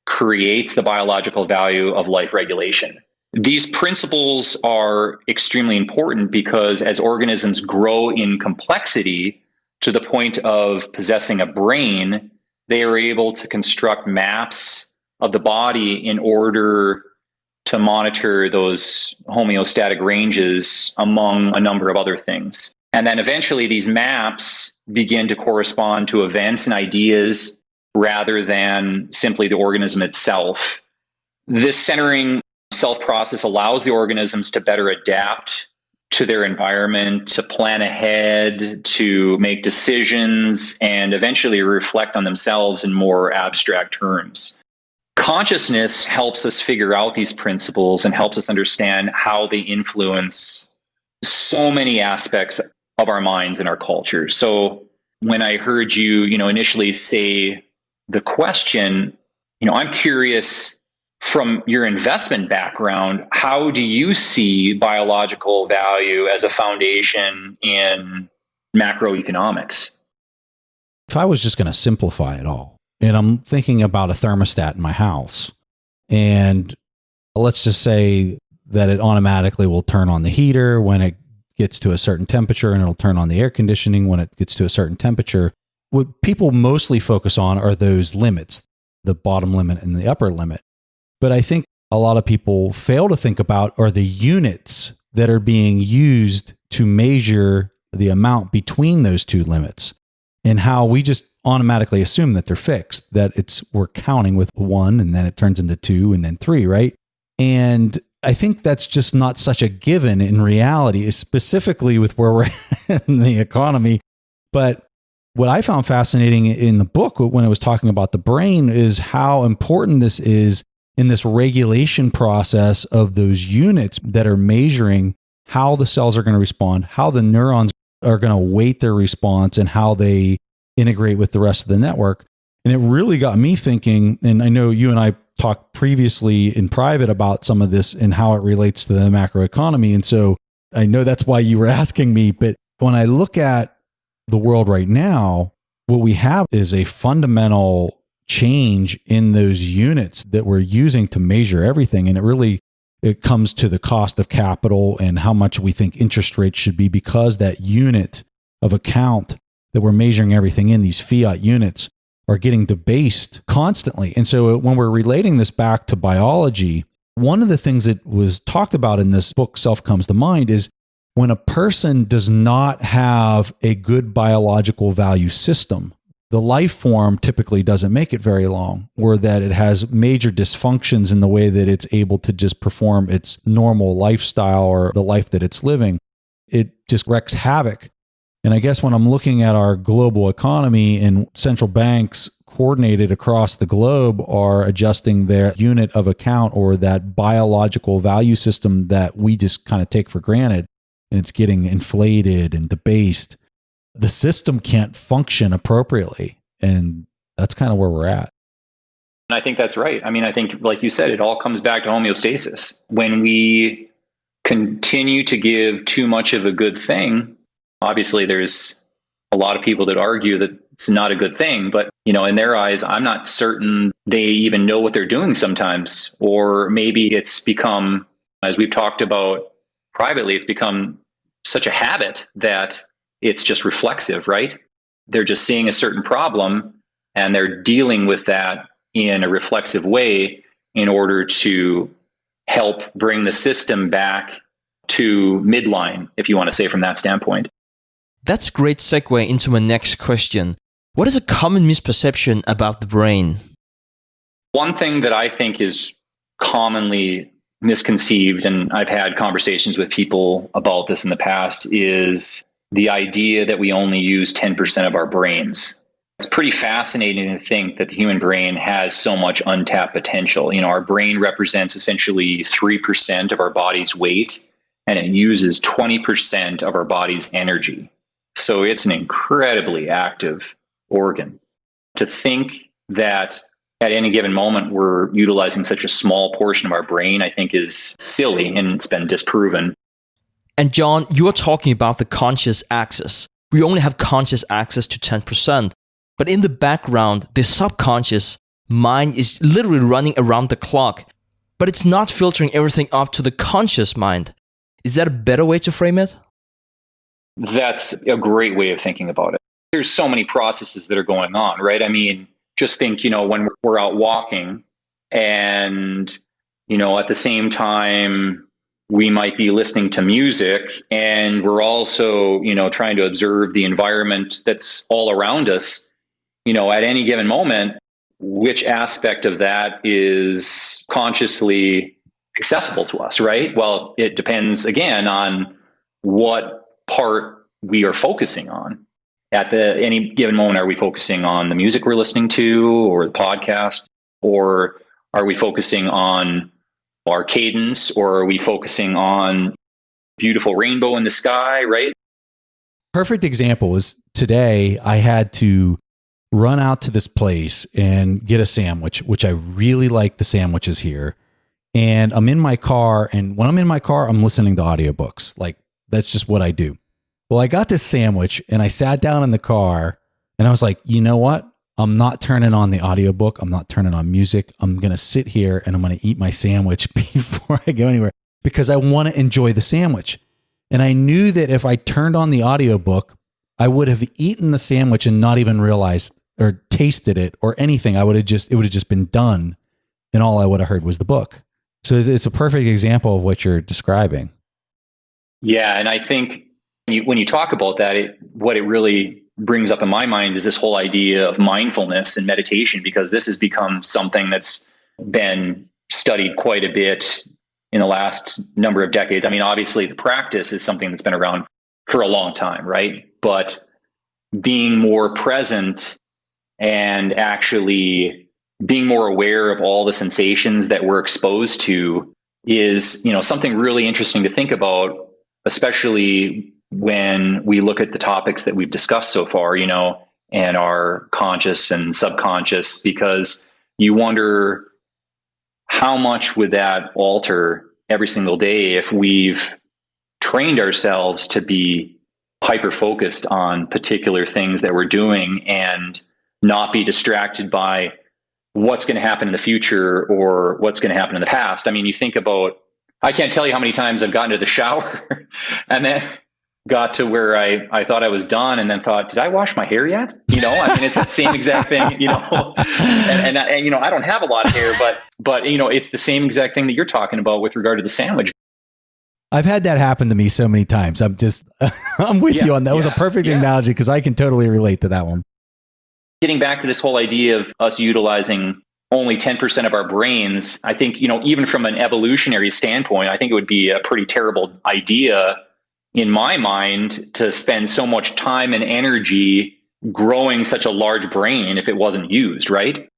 creates the biological value of life regulation. These principles are extremely important because as organisms grow in complexity to the point of possessing a brain, they are able to construct maps of the body in order to monitor those homeostatic ranges among a number of other things. And then eventually these maps begin to correspond to events and ideas rather than simply the organism itself. This centering self process allows the organisms to better adapt to their environment, to plan ahead, to make decisions, and eventually reflect on themselves in more abstract terms. Consciousness helps us figure out these principles and helps us understand how they influence so many aspects of our minds and our culture. So when I heard you, initially say the question, I'm curious from your investment background, how do you see biological value as a foundation in macroeconomics? If I was just going to simplify it all, and I'm thinking about a thermostat in my house, and let's just say that it automatically will turn on the heater when it gets to a certain temperature, and it'll turn on the air conditioning when it gets to a certain temperature. What people mostly focus on are those limits, the bottom limit and the upper limit. But I think a lot of people fail to think about are the units that are being used to measure the amount between those two limits, and how we just automatically assume that they're fixed, that we're counting with 1 and then it turns into 2 and then 3, right? And I think that's just not such a given in reality, specifically with where we're in the economy. But what I found fascinating in the book when it was talking about the brain is how important this is in this regulation process of those units that are measuring how the cells are going to respond, how the neurons are going to weight their response, and how they integrate with the rest of the network. And it really got me thinking, and I know you and I talked previously in private about some of this and how it relates to the macroeconomy. And so I know that's why you were asking me, but when I look at the world right now, what we have is a fundamental change in those units that we're using to measure everything. And it comes to the cost of capital and how much we think interest rates should be, because that unit of account that we're measuring everything in, these fiat units, are getting debased constantly. And so when we're relating this back to biology, one of the things that was talked about in this book, Self Comes to Mind, is when a person does not have a good biological value system, the life form typically doesn't make it very long, or that it has major dysfunctions in the way that it's able to just perform its normal lifestyle or the life that it's living. It just wreaks havoc. And I guess when I'm looking at our global economy and central banks coordinated across the globe are adjusting their unit of account or that biological value system that we just kind of take for granted, and it's getting inflated and debased, the system can't function appropriately. And that's kind of where we're at. And I think that's right. I mean, I think, like you said, it all comes back to homeostasis. When we continue to give too much of a good thing, obviously there's a lot of people that argue that it's not a good thing, but in their eyes, I'm not certain they even know what they're doing sometimes. Or maybe it's become, as we've talked about privately, it's become such a habit that it's just reflexive, right? They're just seeing a certain problem and they're dealing with that in a reflexive way in order to help bring the system back to midline, if you want to say from that standpoint. That's a great segue into my next question. What is a common misperception about the brain? One thing that I think is commonly misconceived, and I've had conversations with people about this in the past, is the idea that we only use 10% of our brains. It's pretty fascinating to think that the human brain has so much untapped potential. Our brain represents essentially 3% of our body's weight, and it uses 20% of our body's energy. So it's an incredibly active organ. To think that at any given moment we're utilizing such a small portion of our brain, I think is silly, and it's been disproven. And John, you are talking about the conscious axis. We only have conscious access to 10%. But in the background, the subconscious mind is literally running around the clock, but it's not filtering everything up to the conscious mind. Is that a better way to frame it? That's a great way of thinking about it. There's so many processes that are going on, right? I mean, just think, when we're out walking and, at the same time, we might be listening to music and we're also, trying to observe the environment that's all around us. At any given moment, which aspect of that is consciously accessible to us, right? Well, it depends again on what part we are focusing on. At any given moment, are we focusing on the music we're listening to or the podcast? Or are we focusing on our cadence? Or are we focusing on beautiful rainbow in the sky, right? Perfect example is today I had to run out to this place and get a sandwich, which I really like the sandwiches here. And I'm in my car. And when I'm in my car, I'm listening to audiobooks. Like, that's just what I do. Well, I got this sandwich and I sat down in the car and I was like, you know what? I'm not turning on the audiobook. I'm not turning on music. I'm going to sit here and I'm going to eat my sandwich before I go anywhere because I want to enjoy the sandwich. And I knew that if I turned on the audiobook, I would have eaten the sandwich and not even realized or tasted it or anything. It would have just been done. And all I would have heard was the book. So it's a perfect example of what you're describing. Yeah. And I think when you talk about that, what it really brings up in my mind is this whole idea of mindfulness and meditation, because this has become something that's been studied quite a bit in the last number of decades. I mean, obviously the practice is something that's been around for a long time, right? But being more present and actually being more aware of all the sensations that we're exposed to is, something really interesting to think about, especially when we look at the topics that we've discussed so far, and our conscious and subconscious, because you wonder how much would that alter every single day if we've trained ourselves to be hyper-focused on particular things that we're doing and not be distracted by what's going to happen in the future or what's going to happen in the past. I mean, you think about, I can't tell you how many times I've gotten to the shower and then got to where I thought I was done and then thought, did I wash my hair yet? I mean, it's that same exact thing, and I don't have a lot of hair, but it's the same exact thing that you're talking about with regard to the sandwich. I've had that happen to me so many times. I'm with you on that. It was a perfect analogy because I can totally relate to that one. Getting back to this whole idea of us utilizing only 10% of our brains, I think, even from an evolutionary standpoint, I think it would be a pretty terrible idea in my mind to spend so much time and energy growing such a large brain if it wasn't used, right?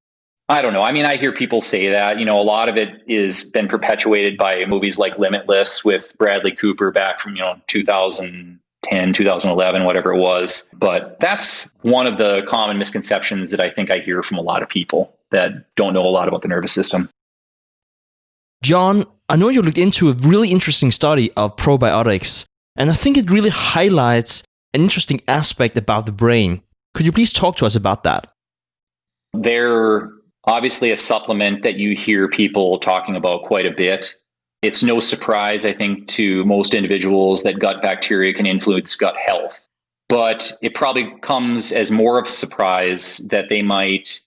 I don't know. I mean, I hear people say that, a lot of it is been perpetuated by movies like Limitless with Bradley Cooper back from, 2010, 2011, whatever it was. But that's one of the common misconceptions that I think I hear from a lot of people that don't know a lot about the nervous system. John, I know you looked into a really interesting study of probiotics, and I think it really highlights an interesting aspect about the brain. Could you please talk to us about that? They're obviously a supplement that you hear people talking about quite a bit. It's no surprise, I think, to most individuals that gut bacteria can influence gut health. But it probably comes as more of a surprise that they might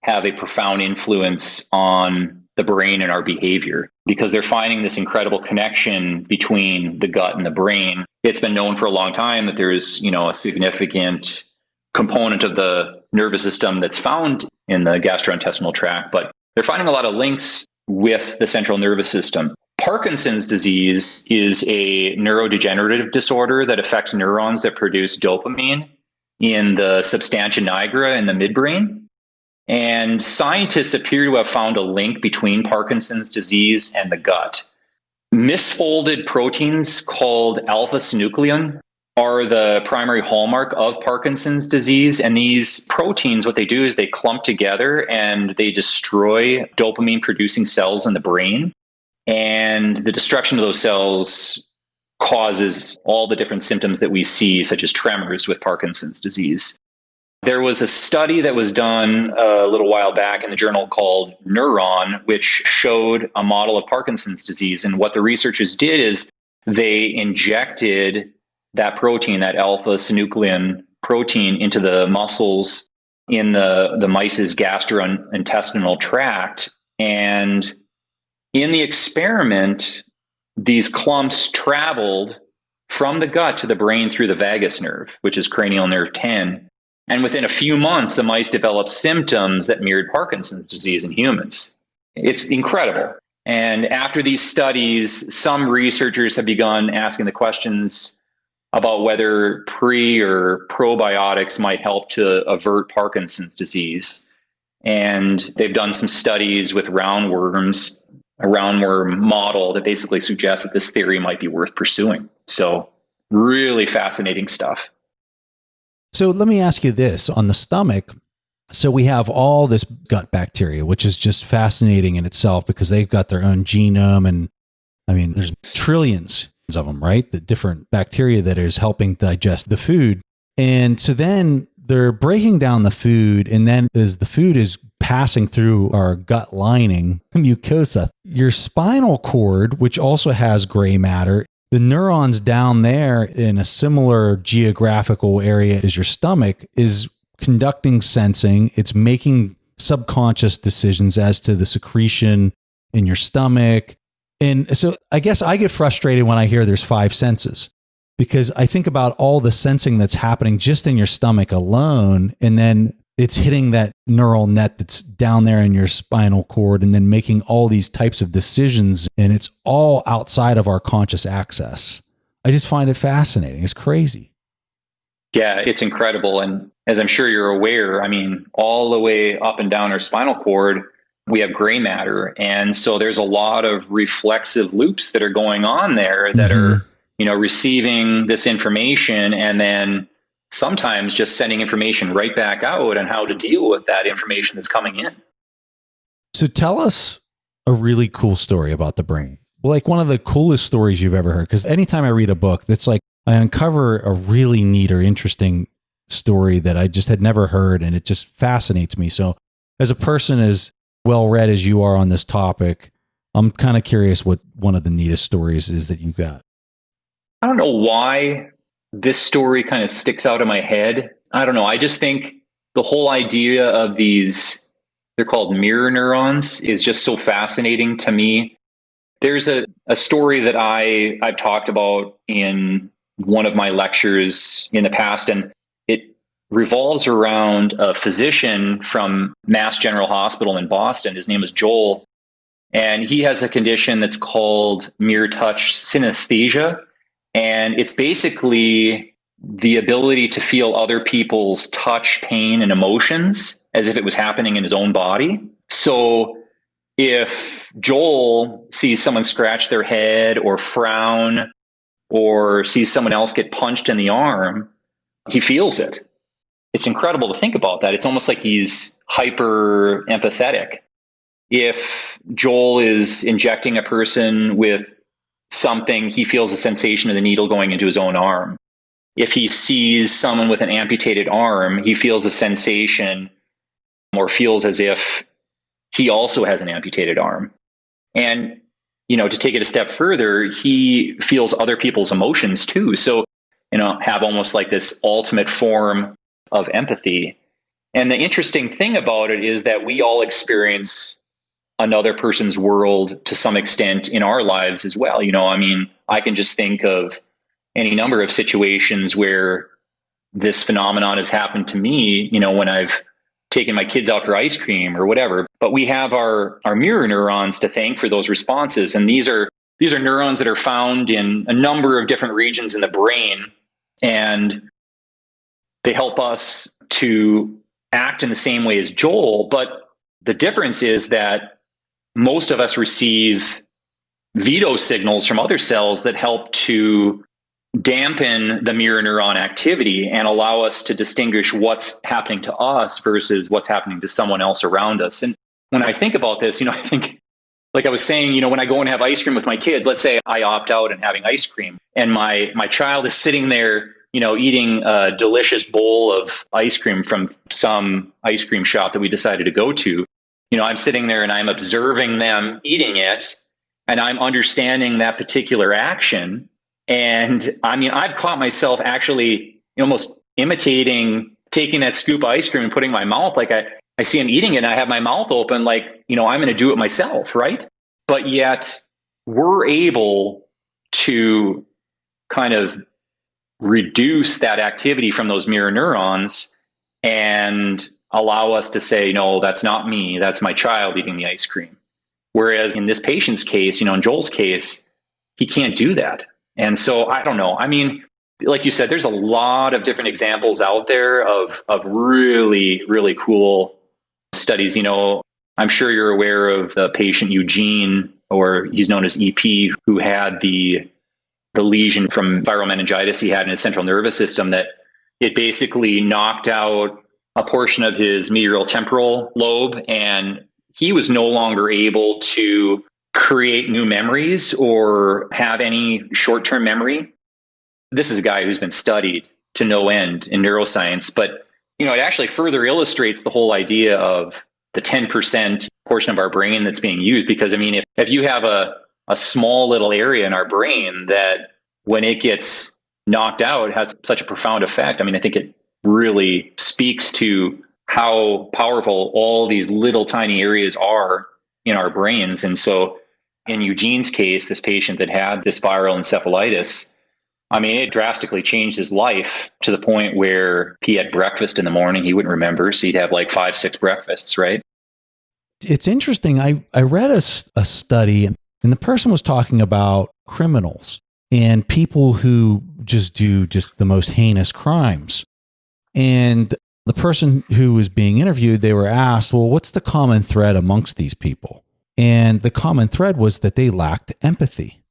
have a profound influence on the brain and our behavior, because they're finding this incredible connection between the gut and the brain. It's been known for a long time that there's, a significant component of the nervous system that's found in the gastrointestinal tract, but they're finding a lot of links with the central nervous system. Parkinson's disease is a neurodegenerative disorder that affects neurons that produce dopamine in the substantia nigra in the midbrain. And scientists appear to have found a link between Parkinson's disease and the gut. Misfolded proteins called alpha-synuclein are the primary hallmark of Parkinson's disease. And these proteins, what they do is they clump together and they destroy dopamine-producing cells in the brain. And the destruction of those cells causes all the different symptoms that we see, such as tremors with Parkinson's disease. There was a study that was done a little while back in the journal called Neuron, which showed a model of Parkinson's disease. And what the researchers did is they injected that protein, that alpha-synuclein protein, into the muscles in the mice's gastrointestinal tract. And in the experiment, these clumps traveled from the gut to the brain through the vagus nerve, which is cranial nerve 10. And within a few months, the mice developed symptoms that mirrored Parkinson's disease in humans. It's incredible. And after these studies, some researchers have begun asking the questions about whether pre or probiotics might help to avert Parkinson's disease. And they've done some studies with roundworms, a roundworm model that basically suggests that this theory might be worth pursuing. So really fascinating stuff. So let me ask you this on the stomach. So we have all this gut bacteria, which is just fascinating in itself because they've got their own genome. And I mean, there's trillions of them, right? The different bacteria that is helping digest the food. And so then they're breaking down the food. And then as the food is passing through our gut lining, mucosa, your spinal cord, which also has gray matter, the neurons down there in a similar geographical area as your stomach is conducting sensing. It's making subconscious decisions as to the secretion in your stomach. And so I guess I get frustrated when I hear there's 5 senses, because I think about all the sensing that's happening just in your stomach alone. And then it's hitting that neural net that's down there in your spinal cord and then making all these types of decisions. And it's all outside of our conscious access. I just find it fascinating. It's crazy. Yeah, it's incredible. And as I'm sure you're aware, I mean, all the way up and down our spinal cord, we have gray matter. And so there's a lot of reflexive loops that are going on there that are, receiving this information and then sometimes just sending information right back out on how to deal with that information that's coming in. So tell us a really cool story about the brain. Like one of the coolest stories you've ever heard. Because anytime I read a book, that's like I uncover a really neat or interesting story that I just had never heard. And it just fascinates me. So as a person as well-read as you are on this topic, I'm kind of curious what one of the neatest stories is that you got. I don't know why this story kind of sticks out in my head. I don't know. I just think the whole idea of these, they're called mirror neurons, is just so fascinating to me. There's a story that I've talked about in one of my lectures in the past, and it revolves around a physician from Mass General Hospital in Boston. His name is Joel, and he has a condition that's called mirror touch synesthesia. And it's basically the ability to feel other people's touch, pain, and emotions as if it was happening in his own body. So if Joel sees someone scratch their head or frown or sees someone else get punched in the arm, he feels it. It's incredible to think about that. It's almost like he's hyper empathetic. If Joel is injecting a person with something, he feels the sensation of the needle going into his own arm. if he sees someone with an amputated arm, he feels a sensation or feels as if he also has an amputated arm. And, to take it a step further, he feels other people's emotions too. So, have almost like this ultimate form of empathy. And the interesting thing about it is that we all experience another person's world to some extent in our lives as well. I can just think of any number of situations where this phenomenon has happened to me, when I've taken my kids out for ice cream or whatever. But we have our mirror neurons to thank for those responses. And these are neurons that are found in a number of different regions in the brain. And they help us to act in the same way as Joel. But the difference is that most of us receive veto signals from other cells that help to dampen the mirror neuron activity and allow us to distinguish what's happening to us versus what's happening to someone else around us. And when I think about this, I think, like I was saying, when I go and have ice cream with my kids, let's say I opt out and having ice cream, and my child is sitting there, eating a delicious bowl of ice cream from some ice cream shop that we decided to go to. I'm sitting there and I'm observing them eating it, and I'm understanding that particular action. And I've caught myself actually almost imitating taking that scoop of ice cream and putting in my mouth. Like I see him eating it and I have my mouth open, like, I'm going to do it myself. Right. But yet we're able to kind of reduce that activity from those mirror neurons and allow us to say, no, that's not me. That's my child eating the ice cream. Whereas in this patient's case, in Joel's case, he can't do that. And so I don't know. Like you said, there's a lot of different examples out there of really, really cool studies. I'm sure you're aware of the patient Eugene, or he's known as EP, who had the lesion from viral meningitis he had in his central nervous system, that it basically knocked out a portion of his medial temporal lobe, and he was no longer able to create new memories or have any short-term memory. This is a guy who's been studied to no end in neuroscience, but it actually further illustrates the whole idea of the 10% portion of our brain that's being used. Because if you have a small little area in our brain that when it gets knocked out has such a profound effect, I think it really speaks to how powerful all these little tiny areas are in our brains. And so in Eugene's case, this patient that had this viral encephalitis, it drastically changed his life to the point where he had breakfast in the morning he wouldn't remember. So he'd have like 5-6 breakfasts, right? It's interesting. I read a study, and the person was talking about criminals and people who just do the most heinous crimes. And the person who was being interviewed, they were asked, well, what's the common thread amongst these people? And the common thread was that they lacked empathy,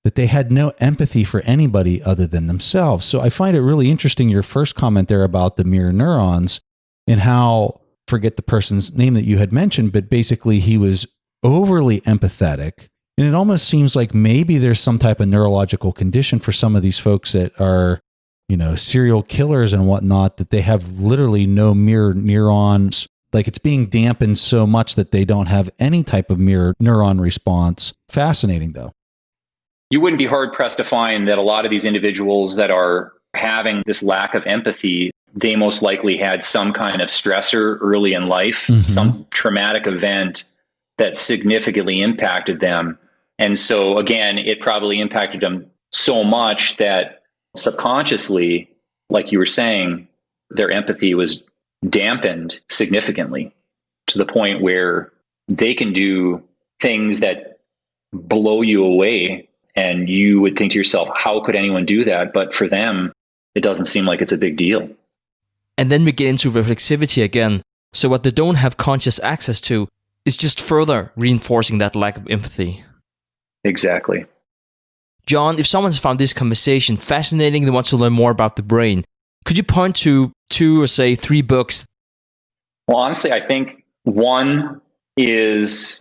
that they had no empathy for anybody other than themselves. So I find it really interesting, your first comment there about the mirror neurons and how, forget the person's name that you had mentioned, but basically he was overly empathetic. And it almost seems like maybe there's some type of neurological condition for some of these folks that are, serial killers and whatnot, that they have literally no mirror neurons. Like it's being dampened so much that they don't have any type of mirror neuron response. Fascinating, though. You wouldn't be hard pressed to find that a lot of these individuals that are having this lack of empathy, they most likely had some kind of stressor early in life, some traumatic event that significantly impacted them. And so again, it probably impacted them so much that subconsciously, like you were saying, their empathy was dampened significantly to the point where they can do things that blow you away. And you would think to yourself, how could anyone do that? But for them, it doesn't seem like it's a big deal. And then we get into reflexivity again. So what they don't have conscious access to is just further reinforcing that lack of empathy. Exactly. John, if someone's found this conversation fascinating, they want to learn more about the brain, could you point to 2 or say 3 books? Well, honestly, I think one is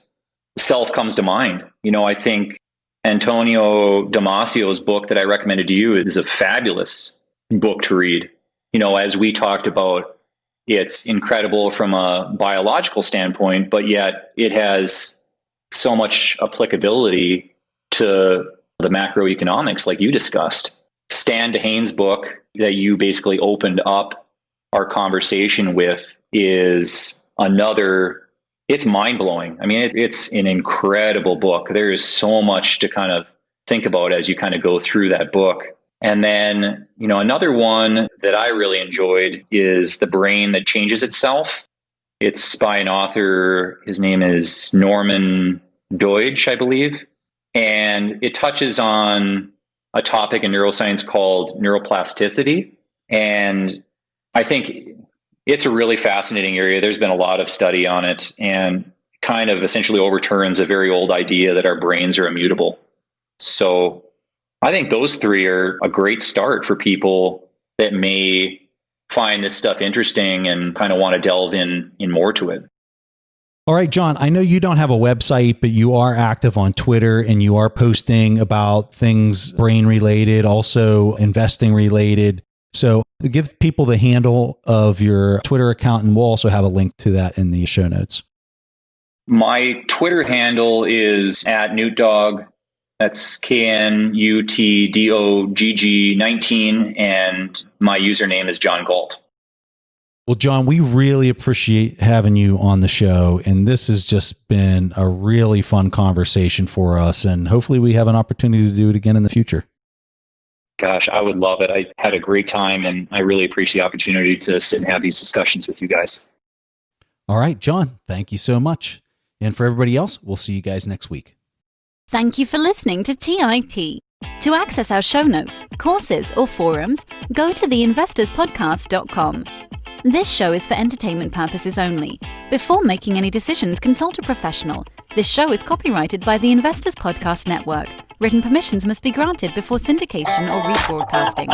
Self comes to mind. I think Antonio Damasio's book that I recommended to you is a fabulous book to read. As we talked about, it's incredible from a biological standpoint, but yet it has so much applicability to the macroeconomics like you discussed. Stan DeHane's book that you basically opened up our conversation with is another, it's mind-blowing. I mean, it's an incredible book. There is so much to kind of think about as you kind of go through that book. And then, another one that I really enjoyed is The Brain That Changes Itself. It's by an author. His name is Norman Doidge, I believe. And it touches on a topic in neuroscience called neuroplasticity. And I think it's a really fascinating area. There's been a lot of study on it and kind of essentially overturns a very old idea that our brains are immutable. So I think those three are a great start for people that may find this stuff interesting and kind of want to delve in more to it. All right, John, I know you don't have a website, but you are active on Twitter and you are posting about things brain related, also investing related. So give people the handle of your Twitter account, and we'll also have a link to that in the show notes. My Twitter handle is @NewtDog. That's KNUTDOGG19, and my username is John Galt. Well, John, we really appreciate having you on the show, and this has just been a really fun conversation for us, and hopefully we have an opportunity to do it again in the future. Gosh, I would love it. I had a great time, and I really appreciate the opportunity to sit and have these discussions with you guys. All right, John, thank you so much. And for everybody else, we'll see you guys next week. Thank you for listening to TIP. To access our show notes, courses, or forums, go to theinvestorspodcast.com. This show is for entertainment purposes only. Before making any decisions, consult a professional. This show is copyrighted by the Investors Podcast Network. Written permissions must be granted before syndication or rebroadcasting.